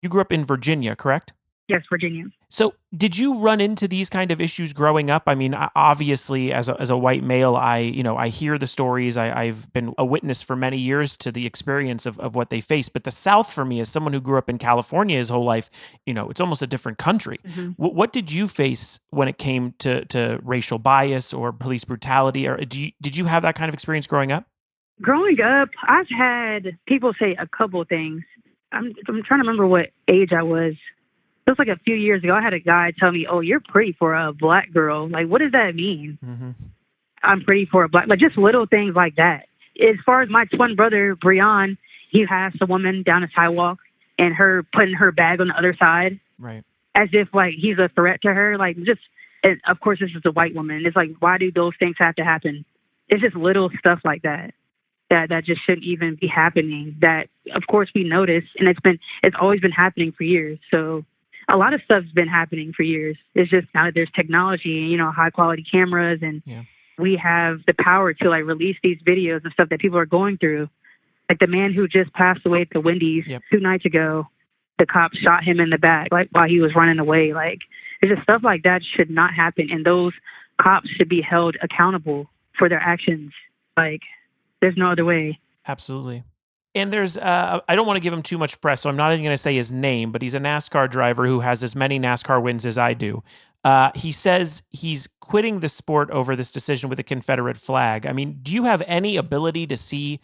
You grew up in Virginia, correct? Yes, Virginia. So, did you run into these kind of issues growing up? I mean, obviously, as a white male, I hear the stories. I've been a witness for many years to the experience of what they face. But the South, for me, as someone who grew up in California his whole life, it's almost a different country. Hmm. What did you face when it came to racial bias or police brutality? Or did you have that kind of experience growing up? Growing up, I've had people say a couple things. I'm trying to remember what age I was. It was like a few years ago. I had a guy tell me, "Oh, you're pretty for a black girl." Like, what does that mean? Hmm. I'm pretty for a black, like just little things like that. As far as my twin brother Brehan, he has a woman down the sidewalk and her putting her bag on the other side Right. as if like he's a threat to her. Like just, and of course this is a white woman. It's like why do those things have to happen? It's just little stuff like that that just shouldn't even be happening. That of course we notice, and it's always been happening for years. So a lot of stuff's been happening for years. It's just now that there's technology and high quality cameras and Yeah. we have the power to like release these videos and stuff that people are going through. Like the man who just passed away at the Wendy's Yep. 2 nights ago, the cops shot him in the back like while he was running away. Like it's just stuff like that should not happen, and those cops should be held accountable for their actions. Like there's no other way. Absolutely. And I don't want to give him too much press, so I'm not even going to say his name, but he's a NASCAR driver who has as many NASCAR wins as I do. He says he's quitting the sport over this decision with the Confederate flag. I mean, do you have any ability to see?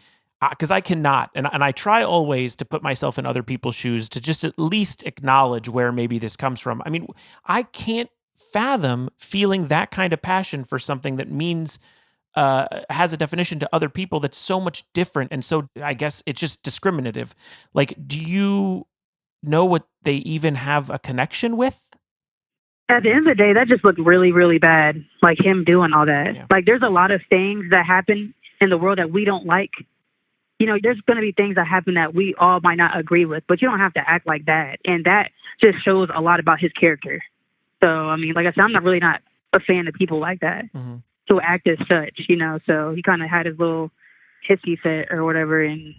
Because I cannot, and I try always to put myself in other people's shoes to just at least acknowledge where maybe this comes from. I mean, I can't fathom feeling that kind of passion for something that means has a definition to other people that's so much different, and so I guess it's just discriminative. Like, do you know what they even have a connection with? At the end of the day, that just looked really, really bad. Like him doing all that. Yeah. Like there's a lot of things that happen in the world that we don't like. There's going to be things that happen that we all might not agree with, but you don't have to act like that. And that just shows a lot about his character. So, I mean, like I said, I'm not a fan of people like that Hmm. who act as such. So he kind of had his little hissy fit or whatever, and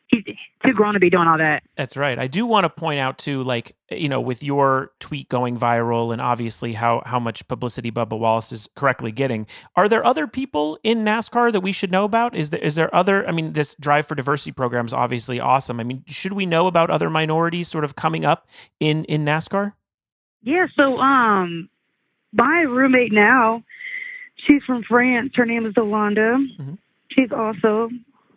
he's too grown to be doing all that. That's right. I do want to point out too, like, with your tweet going viral and obviously how much publicity Bubba Wallace is correctly getting, are there other people in NASCAR that we should know about? Is there other, I mean, this Drive for Diversity program is obviously awesome. I mean, should we know about other minorities sort of coming up in NASCAR? Yeah. So, my roommate now, she's from France. Her name is Delonda. Hmm. She's also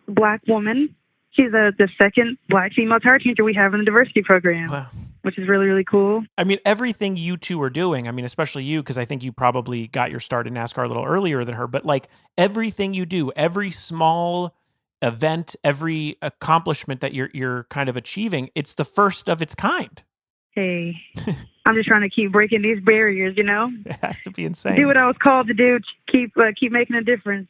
a black woman. She's the second black female tire teacher we have in the diversity program, Wow. which is really, really cool. I mean, everything you two are doing, I mean, especially you, because I think you probably got your start in NASCAR a little earlier than her, but like everything you do, every small event, every accomplishment that you're kind of achieving, it's the first of its kind. Hey, I'm just trying to keep breaking these barriers, It has to be do insane. what I was called to do, keep making a difference.